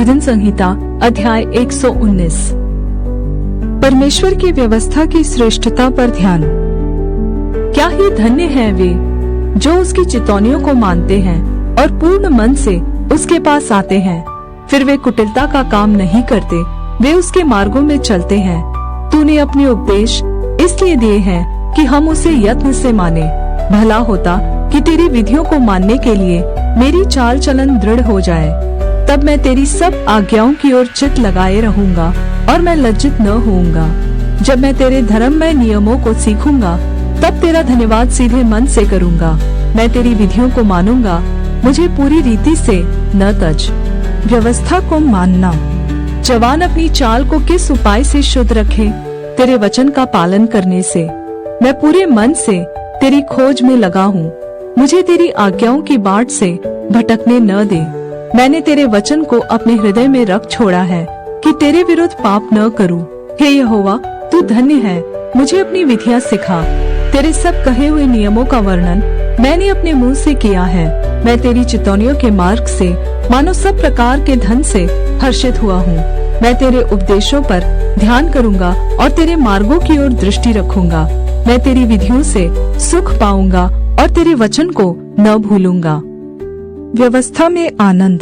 भजन संहिता अध्याय 119। परमेश्वर की व्यवस्था की श्रेष्ठता पर ध्यान। क्या ही धन्य है वे जो उसकी चितौनियों को मानते हैं और पूर्ण मन से उसके पास आते हैं। फिर वे कुटिलता का काम नहीं करते, वे उसके मार्गों में चलते हैं। तूने अपने उपदेश इसलिए दिए हैं कि हम उसे यत्न से माने। भला होता कि तेरी विधियों को मानने के लिए मेरी चाल चलन दृढ़ हो जाए। तब मैं तेरी सब आज्ञाओं की ओर चित्त लगाए रहूंगा और मैं लज्जित न होऊंगा। जब मैं तेरे धर्ममय नियमों को सीखूंगा, तब तेरा धन्यवाद सीधे मन से करूंगा। मैं तेरी विधियों को मानूंगा, मुझे पूरी रीति से न तज। व्यवस्था को मानना। जवान अपनी चाल को किस उपाय से शुद्ध रखे? तेरे वचन का पालन करने से। मैं पूरे मन से तेरी खोज में लगा हूँ। मुझे तेरी आज्ञाओं की बाट से भटकने न दे। मैंने तेरे वचन को अपने हृदय में रख छोड़ा है कि तेरे विरुद्ध पाप न करूं। हे यहोवा, तू धन्य है, मुझे अपनी विधियां सिखा। तेरे सब कहे हुए नियमों का वर्णन मैंने अपने मुंह से किया है। मैं तेरी चितौनियों के मार्ग से मानो सब प्रकार के धन से हर्षित हुआ हूँ। मैं तेरे उपदेशों पर ध्यान करूंगा और तेरे मार्गों की ओर दृष्टि रखूंगा। मैं तेरी विधियों से सुख पाऊंगा और तेरे वचन को न भूलूंगा। व्यवस्था में आनंद।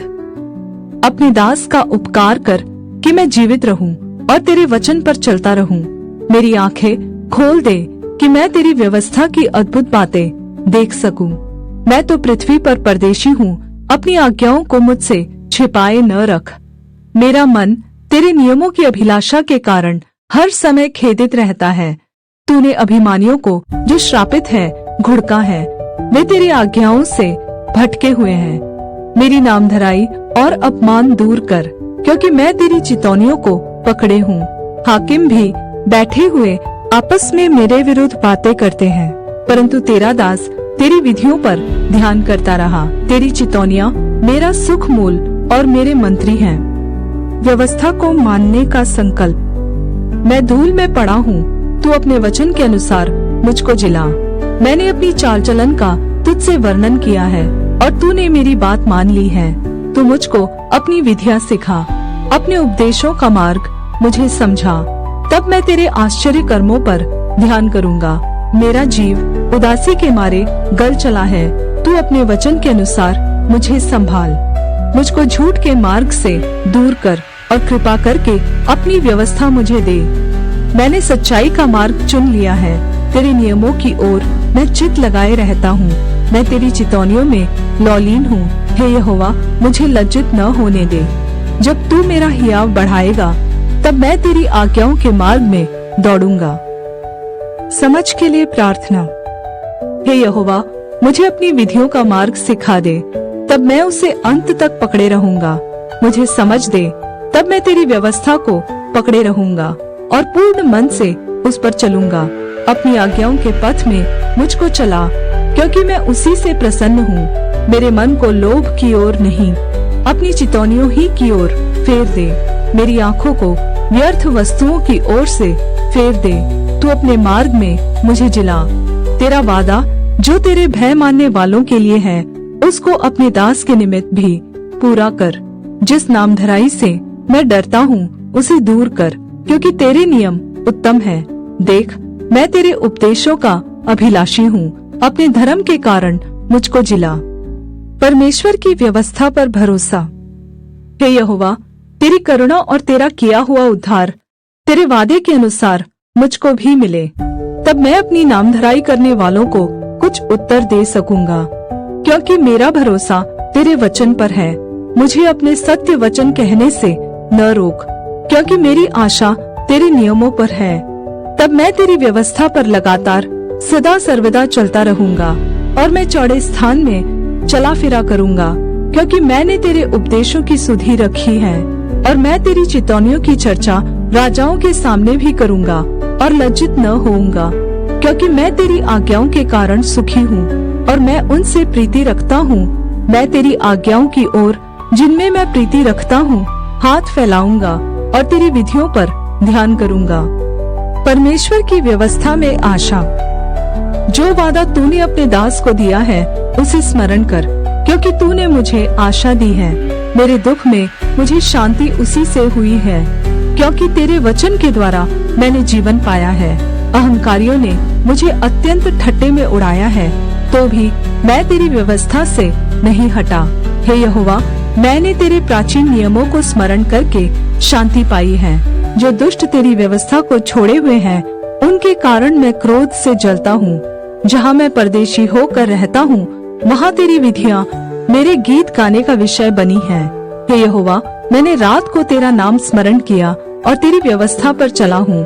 अपने दास का उपकार कर कि मैं जीवित रहूं और तेरे वचन पर चलता रहूं। मेरी आंखें खोल दे कि मैं तेरी व्यवस्था की अद्भुत बातें देख सकूं। मैं तो पृथ्वी पर परदेशी हूँ, अपनी आज्ञाओं को मुझसे छिपाए न रख। मेरा मन तेरे नियमों की अभिलाषा के कारण हर समय खेदित रहता है। तूने अभिमानियों को जो श्रापित है घुड़का है, वे तेरी आज्ञाओं से भटके हुए हैं। मेरी नामधराई और अपमान दूर कर, क्योंकि मैं तेरी चितौनियों को पकड़े हूँ। हाकिम भी बैठे हुए आपस में मेरे विरुद्ध बातें करते हैं, परंतु तेरा दास तेरी विधियों पर ध्यान करता रहा। तेरी चितौनियाँ मेरा सुख मूल और मेरे मंत्री हैं। व्यवस्था को मानने का संकल्प। मैं धूल में पड़ा हूँ, तू अपने वचन के अनुसार मुझको जिला। मैंने अपनी चाल चलन का तुझसे वर्णन किया है और तूने मेरी बात मान ली है। तू मुझको अपनी विधियां सिखा, अपने उपदेशों का मार्ग मुझे समझा। तब मैं तेरे आश्चर्य कर्मों पर ध्यान करूंगा। मेरा जीव उदासी के मारे गल चला है। तू अपने वचन के अनुसार मुझे संभाल। मुझको झूठ के मार्ग से दूर कर और कृपा करके अपनी व्यवस्था मुझे दे। मैंने सच्चाई का मार्ग चुन लिया है। तेरे नियमों की ओर मैं चित्त लगाए रहता हूँ। मैं तेरी चितौनियों में लौलीन हूँ। हे यहोवा, मुझे लज्जित न होने दे। जब तू मेरा हियाव बढ़ाएगा, तब मैं तेरी आज्ञाओं के मार्ग में दौड़ूंगा। समझ के लिए प्रार्थना। हे यहोवा, मुझे अपनी विधियों का मार्ग सिखा दे, तब मैं उसे अंत तक पकड़े रहूंगा। मुझे समझ दे, तब मैं तेरी व्यवस्था को पकड़े रहूंगा और पूर्ण मन से उस पर चलूंगा। अपनी आज्ञाओं के पथ में मुझको चला, क्योंकि मैं उसी से प्रसन्न हूँ। मेरे मन को लोभ की ओर नहीं, अपनी चितौनियों ही की ओर फेर दे। मेरी आँखों को व्यर्थ वस्तुओं की ओर से फेर दे। तू अपने मार्ग में मुझे जिला। तेरा वादा जो तेरे भय मानने वालों के लिए है, उसको अपने दास के निमित्त भी पूरा कर। जिस नामधराई से मैं डरता हूँ, उसे दूर कर, क्योंकि तेरे नियम उत्तम है। देख, मैं तेरे उपदेशों का अभिलाषी हूँ। अपने धर्म के कारण मुझको जिला। परमेश्वर की व्यवस्था पर भरोसा। हे यहोवा, तेरी करुणा और तेरा किया हुआ उद्धार तेरे वादे के अनुसार मुझको भी मिले। तब मैं अपनी नामधराई करने वालों को कुछ उत्तर दे सकूंगा, क्योंकि मेरा भरोसा तेरे वचन पर है। मुझे अपने सत्य वचन कहने से न रोक, क्योंकि मेरी आशा तेरे नियमों पर है। तब मैं तेरी व्यवस्था पर लगातार सदा सर्वदा चलता रहूंगा और मैं चौड़े स्थान में चला फिरा करूंगा, क्योंकि मैंने तेरे उपदेशों की सुधि रखी है। और मैं तेरी चितौनियों की चर्चा राजाओं के सामने भी करूंगा और लज्जित न होऊंगा, क्योंकि मैं तेरी आज्ञाओं के कारण सुखी हूँ और मैं उनसे प्रीति रखता हूँ। मैं तेरी आज्ञाओं की ओर, जिनमें मैं प्रीति रखता हूँ, हाथ फैलाऊंगा और तेरी विधियों पर ध्यान करूंगा। परमेश्वर की व्यवस्था में आशा। जो वादा तूने अपने दास को दिया है, उसे स्मरण कर, क्योंकि तूने मुझे आशा दी है। मेरे दुख में मुझे शांति उसी से हुई है, क्योंकि तेरे वचन के द्वारा मैंने जीवन पाया है। अहंकारियों ने मुझे अत्यंत ठट्ठे में उड़ाया है, तो भी मैं तेरी व्यवस्था से नहीं हटा। हे यहोवा, मैंने तेरे प्राचीन नियमों को स्मरण करके शांति पाई है। जो दुष्ट तेरी व्यवस्था को छोड़े हुए हैं, उनके कारण मैं क्रोध से जलता हूँ। जहाँ मैं परदेशी होकर रहता हूँ, वहाँ तेरी विधियाँ मेरे गीत गाने का विषय बनी है। हे यहोवा, मैंने रात को तेरा नाम स्मरण किया और तेरी व्यवस्था पर चला हूँ।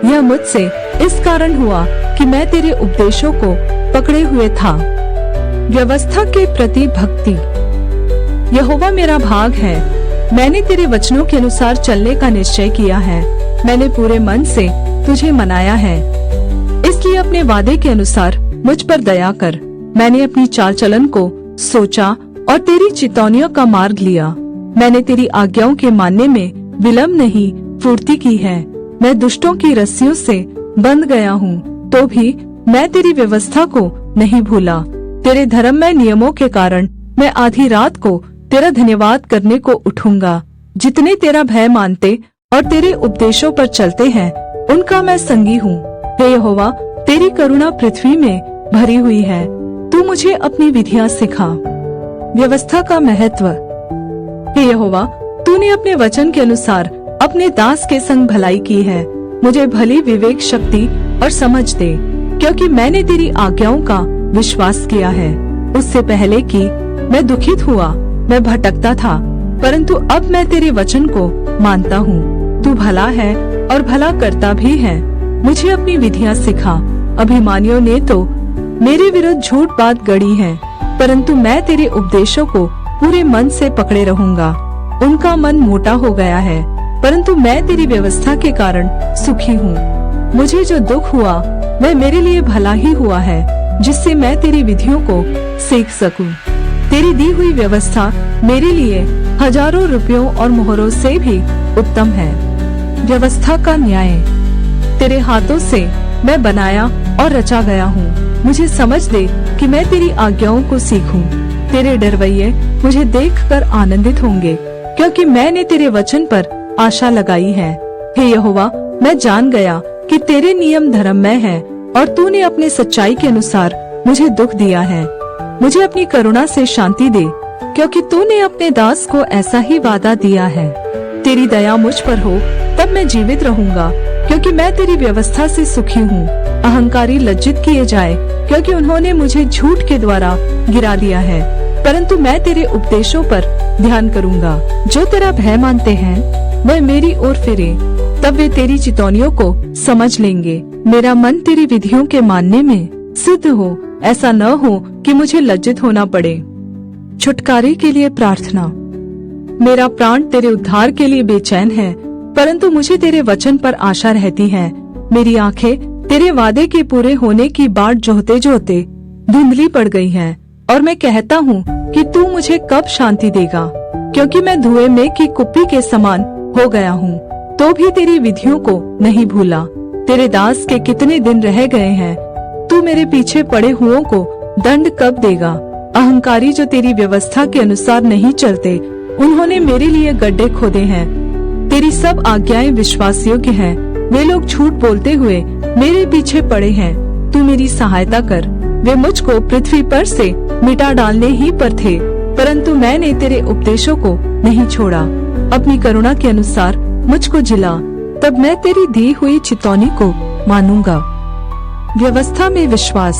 यह मुझसे इस कारण हुआ कि मैं तेरे उपदेशों को पकड़े हुए था। व्यवस्था के प्रति भक्ति। यहोवा मेरा भाग है, मैंने तेरे वचनों के अनुसार चलने का निश्चय किया है। मैंने पूरे मन से तुझे मनाया है, इसलिए अपने वादे के अनुसार मुझ पर दया कर। मैंने अपनी चाल चलन को सोचा और तेरी चितौनियों का मार्ग लिया। मैंने तेरी आज्ञाओं के मानने में विलम्ब नहीं, फुर्ती की है। मैं दुष्टों की रस्सियों से बंध गया हूँ, तो भी मैं तेरी व्यवस्था को नहीं भूला। तेरे धर्ममय नियमों के कारण मैं आधी रात को तेरा धन्यवाद करने को उठूंगा। जितने तेरा भय मानते और तेरे उपदेशों पर चलते हैं, उनका मैं संगी हूँ। हे यहोवा, तेरी करुणा पृथ्वी में भरी हुई है। तू मुझे अपनी विधियाँ सिखा। व्यवस्था का महत्व। हे यहोवा, तूने अपने वचन के अनुसार अपने दास के संग भलाई की है। मुझे भली विवेक शक्ति और समझ दे, क्योंकि मैंने तेरी आज्ञाओं का विश्वास किया है। उससे पहले कि मैं दुखित हुआ, मैं भटकता था, परंतु अब मैं तेरे वचन को मानता हूँ। तू भला है और भला करता भी है। मुझे अपनी विधियाँ सिखा। अभिमानियों ने तो मेरे विरुद्ध झूठ बात गढ़ी है, परंतु मैं तेरे उपदेशों को पूरे मन से पकड़े रहूंगा। उनका मन मोटा हो गया है, परंतु मैं तेरी व्यवस्था के कारण सुखी हूँ। मुझे जो दुख हुआ वह मेरे लिए भला ही हुआ है, जिससे मैं तेरी विधियों को सीख सकूं। तेरी दी हुई व्यवस्था मेरे लिए हजारों रुपयों और मोहरों से भी उत्तम है। व्यवस्था का न्याय। तेरे हाथों से मैं बनाया और रचा गया हूँ। मुझे समझ दे कि मैं तेरी आज्ञाओं को सीखूं। तेरे डरवैये मुझे देखकर आनंदित होंगे, क्योंकि मैंने तेरे वचन पर आशा लगाई है। हे यहोवा, मैं जान गया कि तेरे नियम धर्ममय है और तूने अपने सच्चाई के अनुसार मुझे दुख दिया है। मुझे अपनी करुणा से शांति दे, क्योंकि तूने अपने दास को ऐसा ही वादा दिया है। तेरी दया मुझ पर हो, तब मैं जीवित रहूंगा, क्योंकि मैं तेरी व्यवस्था से सुखी हूँ। अहंकारी लज्जित किए जाए, क्योंकि उन्होंने मुझे झूठ के द्वारा गिरा दिया है, परंतु मैं तेरे उपदेशों पर ध्यान करूंगा। जो तेरा भय मानते हैं, वह मेरी ओर फिरे, तब वे तेरी चितौनियों को समझ लेंगे। मेरा मन तेरी विधियों के मानने में सिद्ध हो, ऐसा न हो कि मुझे लज्जित होना पड़े। छुटकारे के लिए प्रार्थना। मेरा प्राण तेरे उद्धार के लिए बेचैन है, परंतु मुझे तेरे वचन पर आशा रहती है। मेरी आंखें तेरे वादे के पूरे होने की बाट जोहते जोहते धुंधली पड़ गई हैं, और मैं कहता हूँ कि तू मुझे कब शांति देगा, क्योंकि मैं धुएं में की कुप्पी के समान हो गया हूँ, तो भी तेरी विधियों को नहीं भूला। तेरे दास के कितने दिन रह गए हैं, तू मेरे पीछे पड़े हुओं को दंड कब देगा। अहंकारी जो तेरी व्यवस्था के अनुसार नहीं चलते, उन्होंने मेरे लिए गड्ढे खोदे हैं। तेरी सब आज्ञाएं विश्वास योग्य हैं। वे लोग झूठ बोलते हुए मेरे पीछे पड़े हैं। तू मेरी सहायता कर। वे मुझको पृथ्वी पर से मिटा डालने ही पर थे, परंतु मैंने तेरे उपदेशों को नहीं छोड़ा। अपनी करुणा के अनुसार मुझको जिला, तब मैं तेरी दी हुई चितौनी को मानूंगा। व्यवस्था में विश्वास।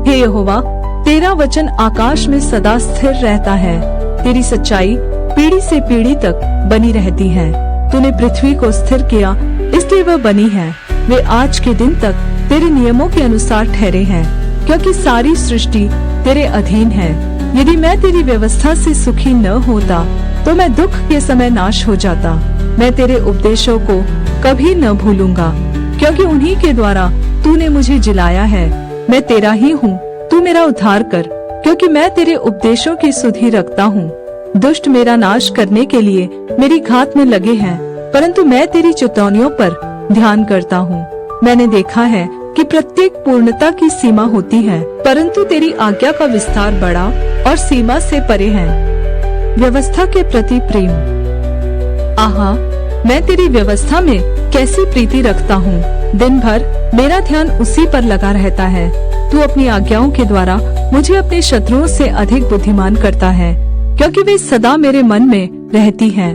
हे यहोवा, तेरा वचन आकाश में सदा स्थिर रहता है। तेरी सच्चाई पीढ़ी से पीढ़ी तक बनी रहती है। तूने पृथ्वी को स्थिर किया, इसलिए वह बनी है। वे आज के दिन तक तेरे नियमों के अनुसार ठहरे हैं, क्योंकि सारी सृष्टि तेरे अधीन है। यदि मैं तेरी व्यवस्था से सुखी न होता, तो मैं दुख के समय नाश हो जाता। मैं तेरे उपदेशों को कभी न भूलूंगा, क्योंकि उन्हीं के द्वारा तूने मुझे जिलाया है। मैं तेरा ही हूँ, तू मेरा उद्धार कर, क्योंकि मैं तेरे उपदेशों की सुधि रखता हूँ। दुष्ट मेरा नाश करने के लिए मेरी घात में लगे हैं, परंतु मैं तेरी चितौनियों पर ध्यान करता हूँ। मैंने देखा है कि प्रत्येक पूर्णता की सीमा होती है, परंतु तेरी आज्ञा का विस्तार बड़ा और सीमा से परे है। व्यवस्था के प्रति प्रेम। आहा, मैं तेरी व्यवस्था में कैसी प्रीति रखता हूँ। दिन भर मेरा ध्यान उसी पर लगा रहता है। तू अपनी आज्ञाओं के द्वारा मुझे अपने शत्रुओं से अधिक बुद्धिमान करता है, क्योंकि वे सदा मेरे मन में रहती हैं।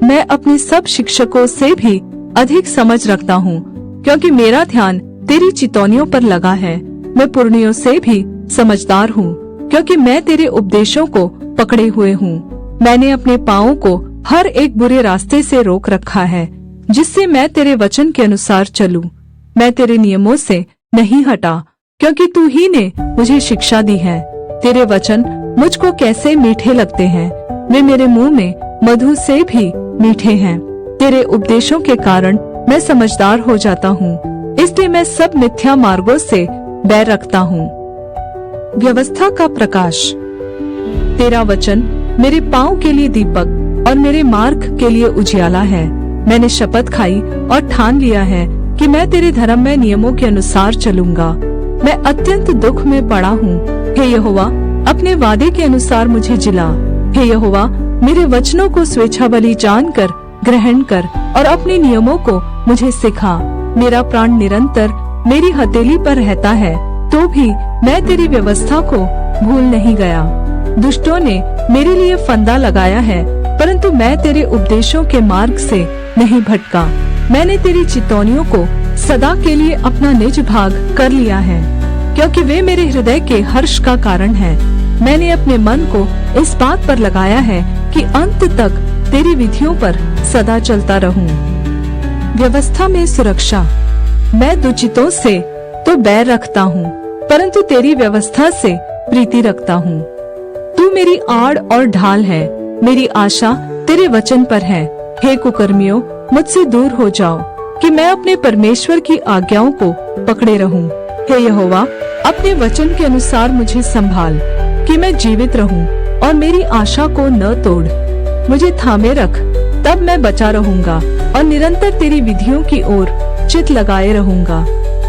मैं अपने सब शिक्षकों से भी अधिक समझ रखता हूँ, क्योंकि मेरा ध्यान तेरी चितौनियों पर लगा है। मैं पुरनियों से भी समझदार हूँ, क्योंकि मैं तेरे उपदेशों को पकड़े हुए हूँ। मैंने अपने पाँवों को हर एक बुरे रास्ते से रोक रखा है, जिससे मैं तेरे वचन के अनुसार चलूं। मैं तेरे नियमों से नहीं हटा, क्योंकि तू ही ने मुझे शिक्षा दी है। तेरे वचन मुझको कैसे मीठे लगते हैं, वे मेरे मुंह में मधु से भी मीठे हैं। तेरे उपदेशों के कारण मैं समझदार हो जाता हूँ, इसलिए मैं सब मिथ्या मार्गों से बैर रखता हूँ। व्यवस्था का प्रकाश। तेरा वचन मेरे पाँव के लिए दीपक और मेरे मार्ग के लिए उजियाला है। मैंने शपथ खाई और ठान लिया है कि मैं तेरे धर्ममय नियमों के अनुसार चलूंगा। मैं अत्यंत दुख में पड़ा हूँ। हे यहोवा, अपने वादे के अनुसार मुझे जिला। हे यहोवा, मेरे वचनों को स्वेच्छा बलि जानकर ग्रहण कर और अपने नियमों को मुझे सिखा। मेरा प्राण निरंतर मेरी हथेली पर रहता है, तो भी मैं तेरी व्यवस्था को भूल नहीं गया। दुष्टों ने मेरे लिए फंदा लगाया है, परंतु मैं तेरे उपदेशों के मार्ग से नहीं भटका। मैंने तेरी चितौनियों को सदा के लिए अपना निज भाग कर लिया है, क्योंकि वे मेरे हृदय के हर्ष का कारण है। मैंने अपने मन को इस बात पर लगाया है कि अंत तक तेरी विधियों पर सदा चलता रहूं। व्यवस्था में सुरक्षा। मैं दुचितों से तो बैर रखता हूँ, परंतु तेरी व्यवस्था से प्रीति रखता हूँ। तू मेरी आड़ और ढाल है, मेरी आशा तेरे वचन पर है। हे कुकर्मियों, मुझसे दूर हो जाओ, कि मैं अपने परमेश्वर की आज्ञाओं को पकड़े रहूं। हे यहोवा, अपने वचन के अनुसार मुझे संभाल, कि मैं जीवित रहूं और मेरी आशा को न तोड़। मुझे थामे रख, तब मैं बचा रहूंगा और निरंतर तेरी विधियों की ओर चित लगाए रहूंगा।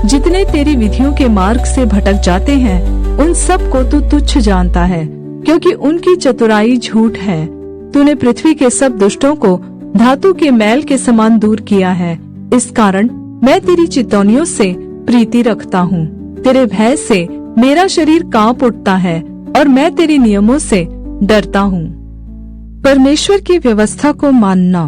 जितने तेरी विधियों के मार्ग से भटक जाते हैं, उन सब को तू तुच्छ जानता है, क्योंकि उनकी चतुराई झूठ है। तूने पृथ्वी के सब दुष्टों को धातु के मैल के समान दूर किया है। इस कारण मैं तेरी चितौनियों से प्रीति रखता हूँ। तेरे भय से मेरा शरीर कांप उठता है और मैं तेरे नियमों से डरता हूँ। परमेश्वर की व्यवस्था को मानना।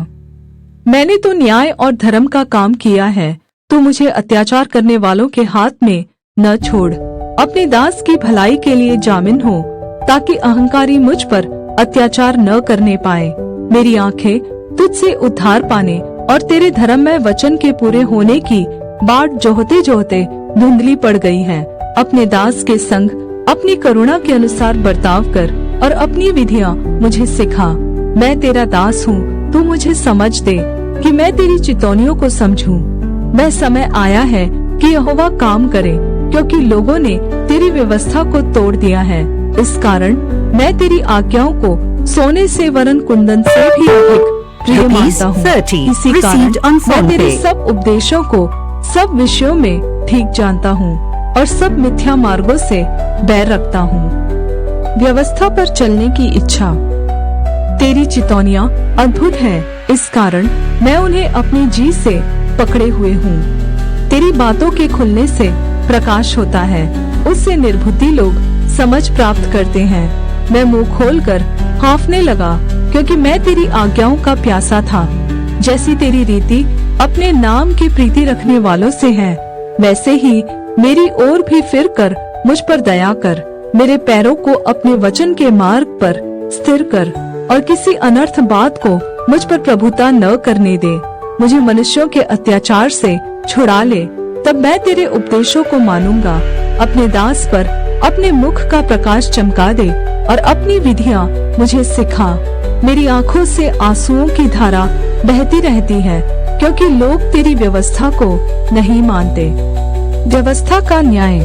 मैंने तो न्याय और धर्म का काम किया है, तू मुझे अत्याचार करने वालों के हाथ में न छोड़। अपने दास की भलाई के लिए जामिन हो, ताकि अहंकारी मुझ पर अत्याचार न करने पाए। मेरी आंखें तुझसे उद्धार पाने और तेरे धर्ममय वचन के पूरे होने की बाट जोहते जोहते धुंधली पड़ गई है। अपने दास के संग अपनी करुणा के अनुसार बर्ताव कर और अपनी विधियां मुझे सिखा। मैं तेरा दास हूँ, तू मुझे समझ दे कि मैं तेरी चितौनियों को समझूं। वह समय आया है कि यहोवा काम करे, क्योंकि लोगों ने तेरी व्यवस्था को तोड़ दिया है। इस कारण मैं तेरी आज्ञाओं को सोने से वरन कुंदन से भी अधिक प्रिय मानता हूँ। इसी कारण मैं तेरे सब उपदेशों को सब विषयों में ठीक जानता हूँ और सब मिथ्या मार्गों से बैर रखता हूँ। व्यवस्था पर चलने की इच्छा। तेरी चितौनियाँ अद्भुत हैं, इस कारण मैं उन्हें अपनी जी से पकड़े हुए हूँ। तेरी बातों के खुलने से प्रकाश होता है, उससे निर्बुद्धि लोग समझ प्राप्त करते हैं। मैं मुंह खोलकर हाँफने लगा, क्योंकि मैं तेरी आज्ञाओं का प्यासा था। जैसी तेरी रीति अपने नाम की प्रीति रखने वालों से है, वैसे ही मेरी ओर भी फिरकर मुझ पर दया कर। मेरे पैरों को अपने वचन के मार्ग पर स्थिर कर और किसी अनर्थ बात को मुझ पर प्रभुता न करने दे। मुझे मनुष्यों के अत्याचार से छुड़ा ले, तब मैं तेरे उपदेशों को मानूंगा। अपने दास पर अपने मुख का प्रकाश चमका दे और अपनी विधियां मुझे सिखा। मेरी आंखों से आंसुओं की धारा बहती रहती है, क्योंकि लोग तेरी व्यवस्था को नहीं मानते। व्यवस्था का न्याय।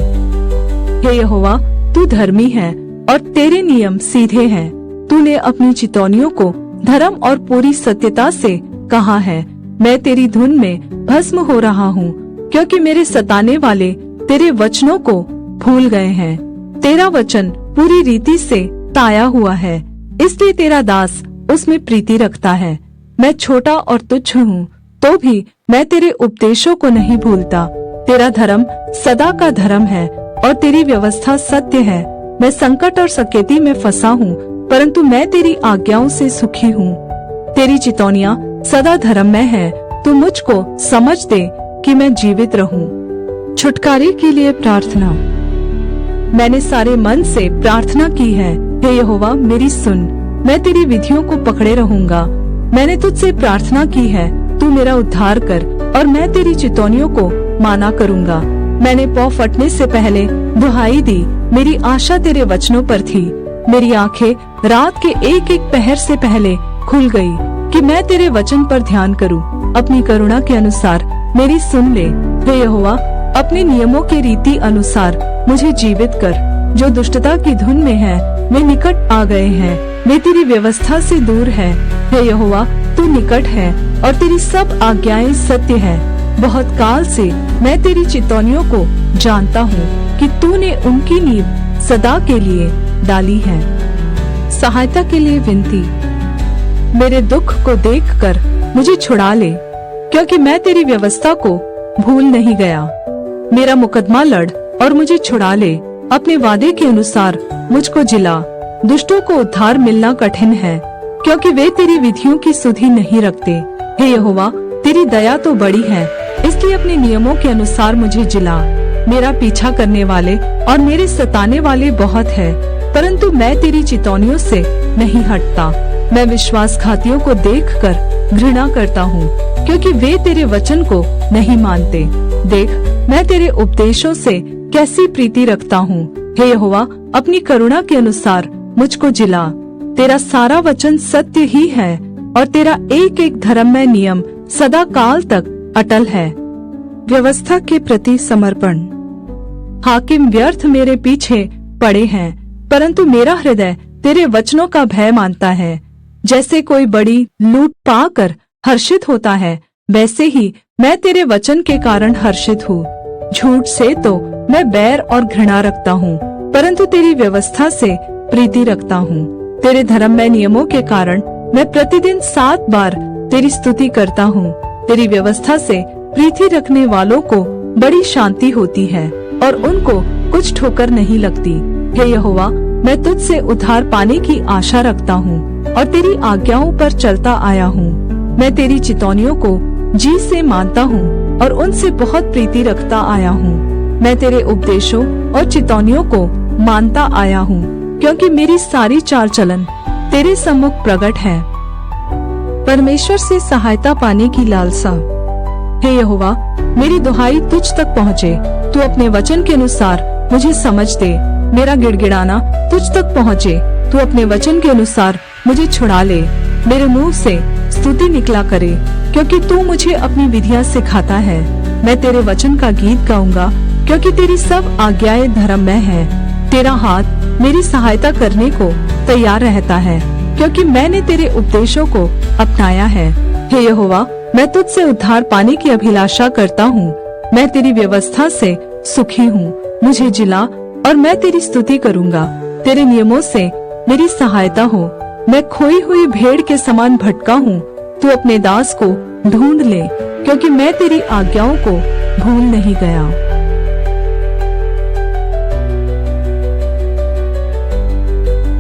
हे यहोवा, तू धर्मी है और तेरे नियम सीधे हैं। तूने अपनी चितौनियों को धर्म और पूरी सत्यता से कहा है। मैं तेरी धुन में भस्म हो रहा हूँ, क्योंकि मेरे सताने वाले तेरे वचनों को भूल गए हैं। तेरा वचन पूरी रीति से ताया हुआ है, इसलिए तेरा दास उसमें प्रीति रखता है। मैं छोटा और तुच्छ हूँ, तो भी मैं तेरे उपदेशों को नहीं भूलता। तेरा धर्म सदा का धर्म है और तेरी व्यवस्था सत्य है। मैं संकट और सकेती में फंसा हूँ, परंतु मैं तेरी आज्ञाओं से सुखी हूँ। तेरी चितौनियाँ सदा धर्ममय है। तू मुझको समझ दे कि मैं जीवित रहूँ। छुटकारे के लिए प्रार्थना। मैंने सारे मन से प्रार्थना की है, हे यहोवा मेरी सुन। मैं तेरी विधियों को पकड़े रहूंगा। मैंने तुझसे प्रार्थना की है, तू मेरा उद्धार कर और मैं तेरी चितौनियों को माना करूंगा। मैंने पौ फटने से पहले दुहाई दी, मेरी आशा तेरे वचनों पर थी। मेरी आंखें रात के एक एक पहर से पहले खुल गई कि मैं तेरे वचन पर ध्यान करूं। अपनी करुणा के अनुसार मेरी सुन ले, हे यहोवा अपने नियमों के रीति अनुसार मुझे जीवित कर। जो दुष्टता की धुन में है वे निकट आ गए हैं, वे तेरी व्यवस्था से दूर है। हे यहोवा तू निकट है और तेरी सब आज्ञाएं सत्य है। बहुत काल से मैं तेरी चितौनियों को जानता हूँ कि तूने उनकी नींव सदा के लिए डाली है। सहायता के लिए विनती। मेरे दुख को देखकर मुझे छुड़ा ले, क्योंकि मैं तेरी व्यवस्था को भूल नहीं गया। मेरा मुकदमा लड़ और मुझे छुड़ा ले। अपने वादे के अनुसार मुझको जिला। दुष्टों को उद्धार मिलना कठिन है, क्योंकि वे तेरी विधियों की सुधि नहीं रखते। हे यहोवा तेरी दया तो बड़ी है, इसलिए अपने नियमों के अनुसार मुझे जिला। मेरा पीछा करने वाले और मेरे सताने वाले बहुत है, परंतु मैं तेरी चितौनियों से नहीं हटता। मैं विश्वासघातियों को देखकर घृणा करता हूँ, क्योंकि वे तेरे वचन को नहीं मानते। देख मैं तेरे उपदेशों से कैसी प्रीति रखता हूँ। हे यहोवा अपनी करुणा के अनुसार मुझको जिला। तेरा सारा वचन सत्य ही है और तेरा एक एक धर्ममय नियम सदा काल तक अटल है। व्यवस्था के प्रति समर्पण। हाकिम व्यर्थ मेरे पीछे पड़े हैं, परंतु मेरा हृदय तेरे वचनों का भय मानता है। जैसे कोई बड़ी लूट पाकर हर्षित होता है, वैसे ही मैं तेरे वचन के कारण हर्षित हूँ। झूठ से तो मैं बैर और घृणा रखता हूँ, परंतु तेरी व्यवस्था से प्रीति रखता हूँ। तेरे धर्ममय नियमों के कारण मैं प्रतिदिन 7 बार तेरी स्तुति करता हूँ। तेरी व्यवस्था से प्रीति रखने वालों को बड़ी शांति होती है और उनको कुछ ठोकर नहीं लगती। हे यहोवा मैं तुझसे उद्धार पाने की आशा रखता हूँ और तेरी आज्ञाओं पर चलता आया हूँ। मैं तेरी चितौनियों को जी से मानता हूँ और उनसे बहुत प्रीति रखता आया हूँ। मैं तेरे उपदेशों और चितौनियों को मानता आया हूँ, क्योंकि मेरी सारी चाल चलन तेरे सम्मुख प्रकट है। परमेश्वर से सहायता पाने की लालसा। हे यहोवा मेरी दुहाई तुझ तक पहुँचे। तू अपने वचन के अनुसार मुझे समझ दे। मेरा गिड़गिड़ाना तुझ तक पहुँचे। तू अपने वचन के अनुसार मुझे छुड़ा ले। मेरे मुंह से स्तुति निकला करे, क्योंकि तू मुझे अपनी विधियां सिखाता है। मैं तेरे वचन का गीत गाऊंगा, क्योंकि तेरी सब आज्ञाएं धर्ममय है। तेरा हाथ मेरी सहायता करने को तैयार रहता है, क्योंकि मैंने तेरे उपदेशों को अपनाया है। हे यहोवा मैं तुझसे उद्धार पाने की अभिलाषा करता हूँ। मैं तेरी व्यवस्था से सुखी हूँ। मुझे जिला और मैं तेरी स्तुति करूँगा। तेरे नियमों से मेरी सहायता हो। मैं खोई हुई भेड़ के समान भटका हूँ। तू अपने दास को ढूंढ ले, क्योंकि मैं तेरी आज्ञाओं को भूल नहीं गया।